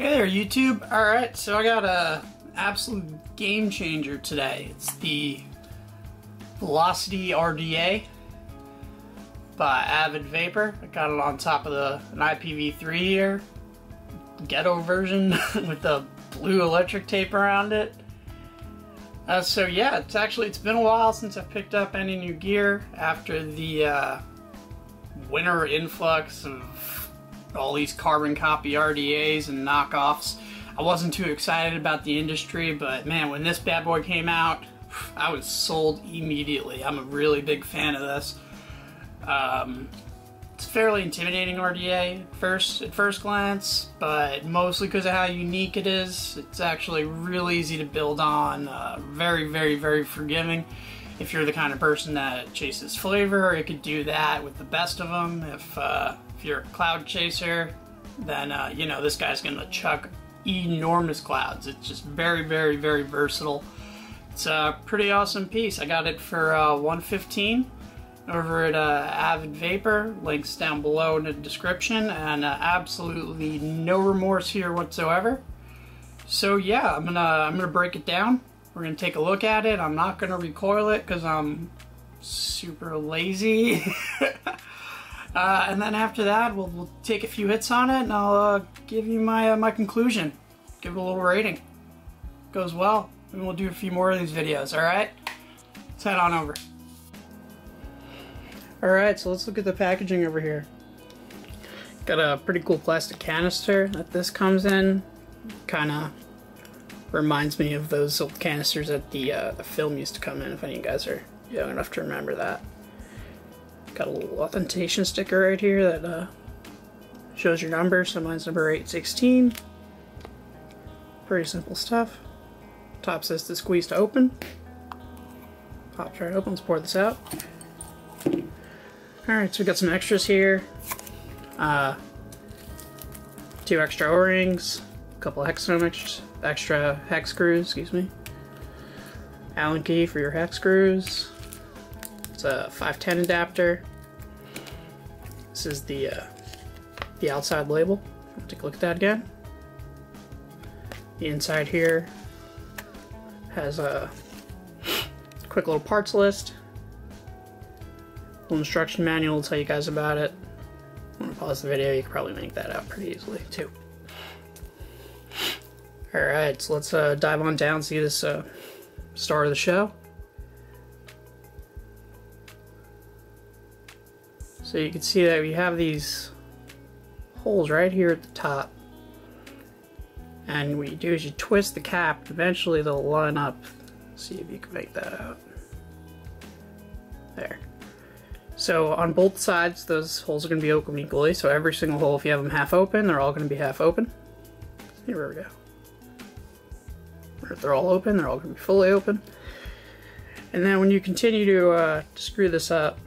Hey there, YouTube. Alright, so I got a absolute game changer today. It's the Velocity RDA by Avid Vapor. I got it on top of an IPv3 here, ghetto version with the blue electric tape around it. So yeah, it's been a while since I've picked up any new gear after the winter influx of all these carbon copy RDAs and knockoffs. I wasn't too excited about the industry, but man, when this bad boy came out, I was sold immediately. I'm a really big fan of this. It's a fairly intimidating RDA at first glance, but mostly because of how unique it is. It's actually really easy to build on, very, very, very forgiving. If you're the kind of person that chases flavor, it could do that with the best of them. If you're a cloud chaser, then you know, this guy's gonna chuck enormous clouds. It's just very, very, very versatile. It's a pretty awesome piece. I got it for $115 over at Avid Vapor. Links down below in the description, and absolutely no remorse here whatsoever. So yeah, I'm gonna break it down. We're gonna take a look at it. I'm not gonna recoil it because I'm super lazy. And then after that, we'll take a few hits on it, and I'll give you my conclusion. Give it a little rating. Goes well, and we'll do a few more of these videos. All right, let's head on over. All right, so let's look at the packaging over here. Got a pretty cool plastic canister that this comes in. Kind of reminds me of those old canisters that the film used to come in. If any of you guys are young enough to remember that. Got a little authentication sticker right here that shows your number. So mine's number 816. Pretty simple stuff. Top says to squeeze to open. Pops right open. Let's pour this out. Alright, so we got some extras here. 2 extra O-rings. A couple extra hex screws, excuse me. Allen key for your hex screws. It's a 510 adapter. This is the outside label. Take a look at that again. The inside here has a quick little parts list. Little instruction manual will tell you guys about it. I'm gonna pause the video. You can probably make that out pretty easily too. All right, so let's dive on down. See this star of the show. So you can see that we have these holes right here at the top, and what you do is you twist the cap. Eventually they'll line up. See if you can make that out. There. So on both sides, those holes are going to be open equally. So every single hole, if you have them half open, they're all going to be half open. Here we go. Or if they're all open, they're all going to be fully open. And then when you continue to screw this up,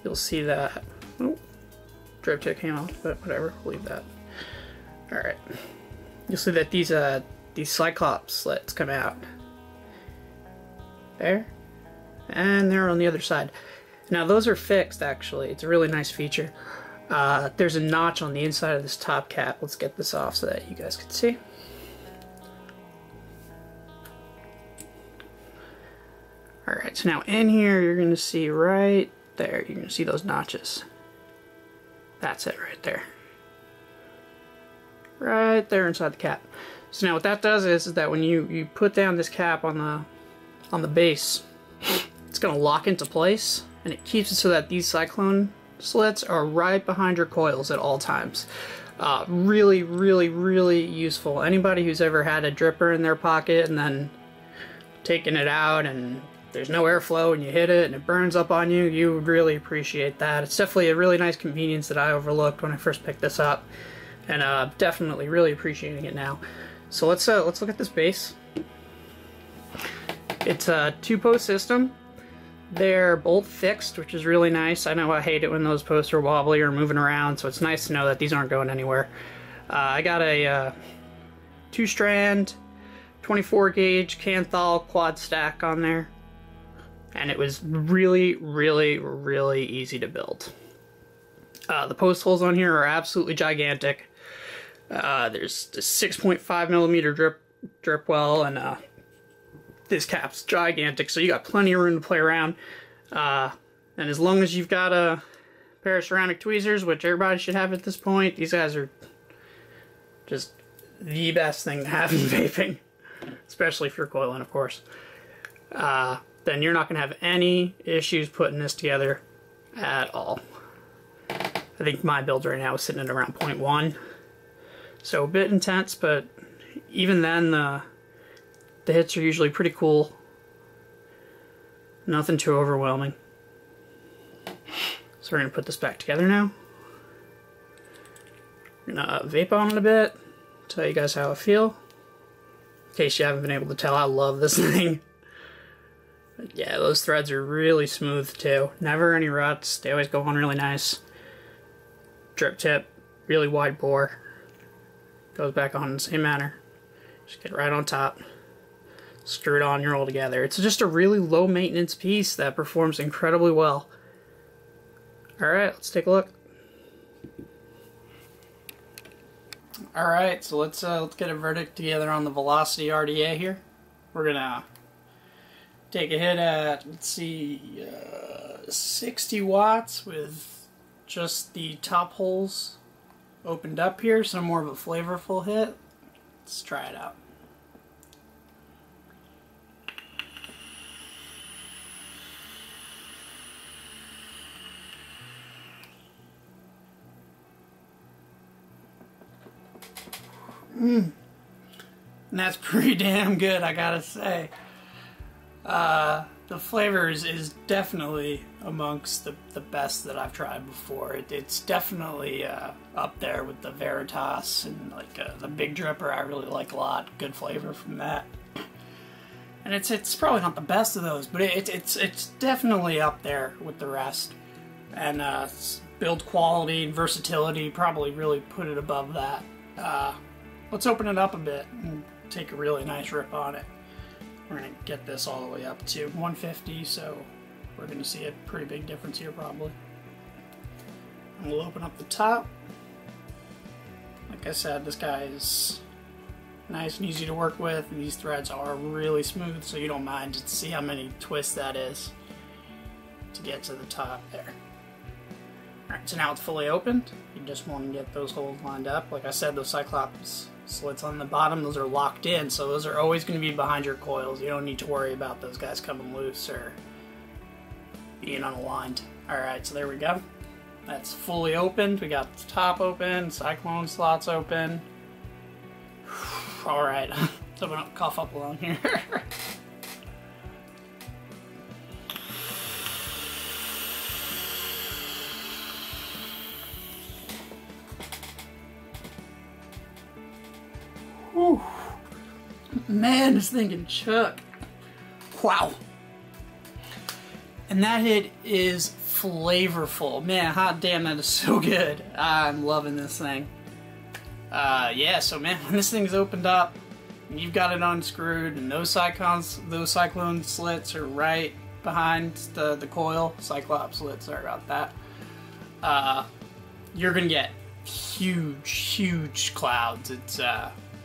you'll see that, oh, drip tip came off, but whatever, we'll leave that. All right, you'll see that these Cyclops slits come out there, and they're on the other side. Now those are fixed. Actually, it's a really nice feature. There's a notch on the inside of this top cap. Let's get this off so that you guys can see. All right, so now in here you're going to see right there, you're going to see those notches. That's it right there. Right there inside the cap. So now what that does is that when you put down this cap on the base, it's going to lock into place, and it keeps it so that these cyclone slits are right behind your coils at all times. Really, really, really useful. Anybody who's ever had a dripper in their pocket and then taken it out and there's no airflow and you hit it and it burns up on you, you would really appreciate that. It's definitely a really nice convenience that I overlooked when I first picked this up, and definitely really appreciating it now. So let's look at this base. It's a 2-post system. They're both fixed, which is really nice. I know I hate it when those posts are wobbly or moving around, so it's nice to know that these aren't going anywhere. I got a 2-strand 24 gauge Canthal quad stack on there. And it was really, really, really easy to build. The post holes on here are absolutely gigantic. There's a 6.5mm drip well, and this cap's gigantic, so you got plenty of room to play around. And as long as you've got a pair of ceramic tweezers, which everybody should have at this point, these guys are just the best thing to have in vaping, especially if you're coiling, of course. Then you're not going to have any issues putting this together at all. I think my build right now is sitting at around 0.1, so a bit intense, but even then the hits are usually pretty cool. Nothing too overwhelming. So we're going to put this back together now. I'm going to vape on it a bit, tell you guys how I feel. In case you haven't been able to tell, I love this thing. But yeah, those threads are really smooth too. Never any ruts, they always go on really nice. Drip tip, really wide bore. Goes back on in the same manner. Just get it right on top. Screw it on, you're all together. It's just a really low maintenance piece that performs incredibly well. Alright, let's take a look. Alright, so let's get a verdict together on the Velocity RDA here. We're gonna take a hit at, let's see, 60 watts with just the top holes opened up here, so more of a flavorful hit. Let's try it out. And that's pretty damn good, I gotta say. The flavor is definitely amongst the best that I've tried before. It's definitely up there with the Veritas and like the Big Dripper. I really like a lot. Good flavor from that. And it's probably not the best of those, but it's definitely up there with the rest. And build quality and versatility probably really put it above that. Let's open it up a bit and take a really nice rip on it. We're going to get this all the way up to 150, so we're going to see a pretty big difference here probably. And we'll open up the top. Like I said, this guy is nice and easy to work with, and these threads are really smooth, so you don't mind to see how many twists that is to get to the top there. Alright, so now it's fully opened. You just want to get those holes lined up. Like I said, those Cyclops slits on the bottom, those are locked in, so those are always going to be behind your coils. You don't need to worry about those guys coming loose or being unaligned. Alright, so there we go. That's fully opened. We got the top open, cyclone slots open. Alright, so I don't cough up along here. Whew. Man, this thing can chuck. Wow. And that hit is flavorful. Man, hot damn, that is so good. I'm loving this thing. Yeah, so man, when this thing's opened up, and you've got it unscrewed, and those cyclone slits are right behind the coil, Cyclops slits, sorry about that, you're gonna get huge clouds.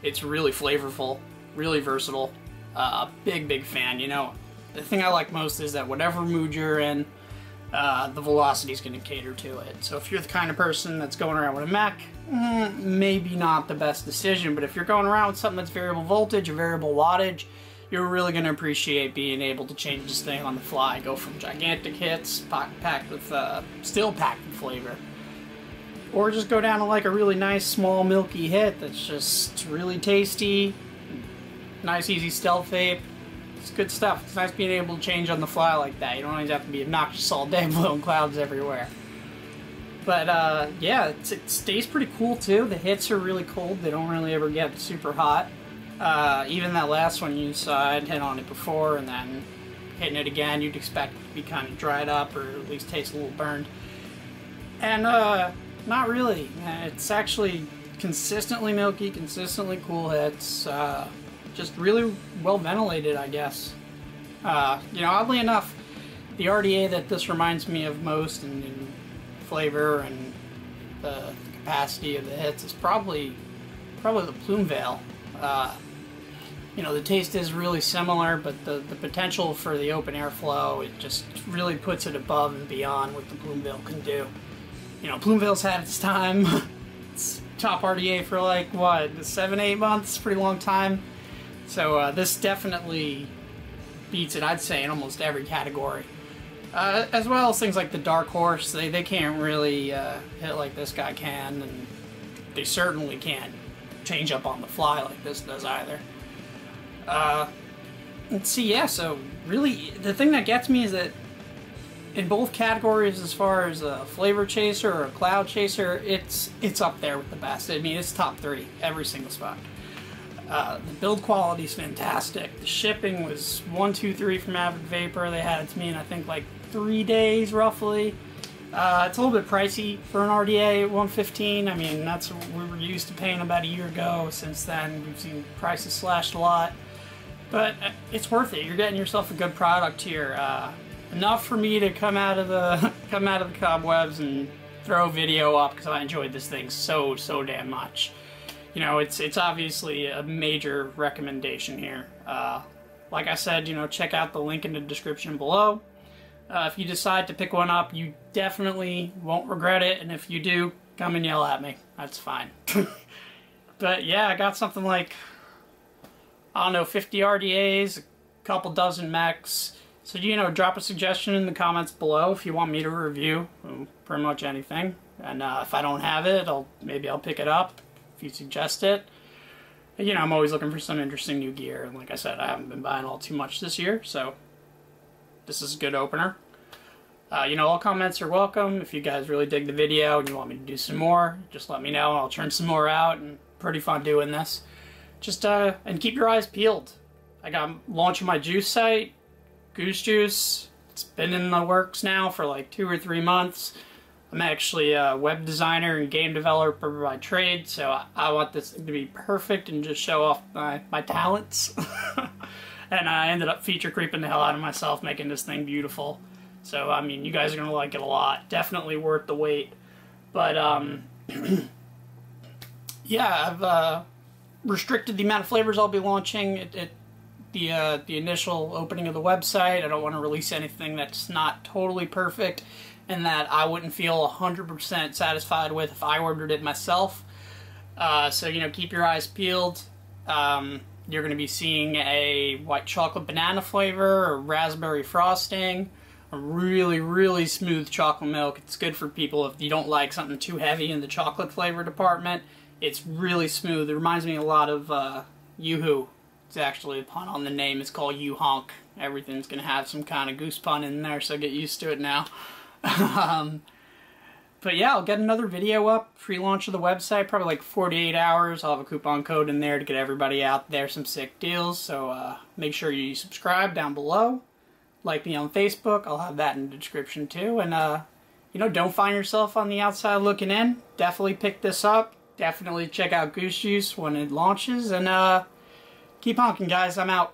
It's really flavorful, really versatile. Big fan. You know, the thing I like most is that whatever mood you're in, the Velocity is going to cater to it. So if you're the kind of person that's going around with a mech, maybe not the best decision, but if you're going around with something that's variable voltage or variable wattage, you're really going to appreciate being able to change this thing on the fly. Go from gigantic hits, packed with, still packed with flavor. Or just go down to like a really nice, small, milky hit that's just really tasty, nice, easy stealth vape. It's good stuff. It's nice being able to change on the fly like that. You don't always have to be obnoxious all day blowing clouds everywhere. But yeah, it stays pretty cool too. The hits are really cold. They don't really ever get super hot. Even that last one you saw, I'd hit on it before, and then hitting it again, you'd expect it to be kind of dried up or at least taste a little burned. And not really. It's actually consistently milky, consistently cool hits. Just really well ventilated, I guess. You know, oddly enough, the RDA that this reminds me of most in flavor and the capacity of the hits is probably probably the Plume Veil. You know, the taste is really similar, but the potential for the open air flow, it just really puts it above and beyond what the Plume Veil can do. You know, Plume Veil's had its time. It's top RDA for like, what, 7-8 months? Pretty long time. So this definitely beats it, I'd say, in almost every category. As well as things like the Dark Horse, they can't really hit like this guy can, and they certainly can't change up on the fly like this does either. Let's see, yeah, so really, the thing that gets me is that in both categories, as far as a flavor chaser or a cloud chaser, it's up there with the best. I mean, it's top 3, every single spot. The build quality is fantastic. The shipping was 1, 2, 3 from Avid Vapor. They had it to me in, I think, like 3 days, roughly. It's a little bit pricey for an RDA at $115. I mean, that's what we were used to paying about a year ago. Since then, we've seen prices slashed a lot. But it's worth it. You're getting yourself a good product here. Enough for me to come out of the cobwebs and throw a video up because I enjoyed this thing so damn much. You know, it's obviously a major recommendation here. Like I said, you know, check out the link in the description below. If you decide to pick one up, you definitely won't regret it, and if you do, come and yell at me. That's fine. But yeah, I got something like, I don't know, 50 RDAs, a couple dozen mechs. So, you know, drop a suggestion in the comments below if you want me to review pretty much anything. And if I don't have it, maybe I'll pick it up if you suggest it. You know, I'm always looking for some interesting new gear. And like I said, I haven't been buying all too much this year, so this is a good opener. You know, all comments are welcome. If you guys really dig the video and you want me to do some more, just let me know and I'll churn some more out. And pretty fun doing this. Just, and keep your eyes peeled. I got launching my Joose site, Joose. It's been in the works now for like 2 or 3 months. I'm actually a web designer and game developer by trade, so I want this thing to be perfect and just show off my talents. And I ended up feature creeping the hell out of myself making this thing beautiful. So, I mean, you guys are going to like it a lot. Definitely worth the wait. But, yeah, I've restricted the amount of flavors I'll be launching at the initial opening of the website. I don't want to release anything that's not totally perfect and that I wouldn't feel 100% satisfied with if I ordered it myself. So, you know, keep your eyes peeled. You're going to be seeing a white chocolate banana flavor, or raspberry frosting, a really smooth chocolate milk. It's good for people if you don't like something too heavy in the chocolate flavor department. It's really smooth. It reminds me a lot of Yoo-hoo. It's actually a pun on the name. It's called You-Honk. Everything's going to have some kind of Goose pun in there, so get used to it now. But yeah, I'll get another video up, pre-launch of the website, probably like 48 hours. I'll have a coupon code in there to get everybody out there some sick deals. So make sure you subscribe down below. Like me on Facebook. I'll have that in the description too. And, you know, don't find yourself on the outside looking in. Definitely pick this up. Definitely check out Goose Juice when it launches. And keep honking, guys. I'm out.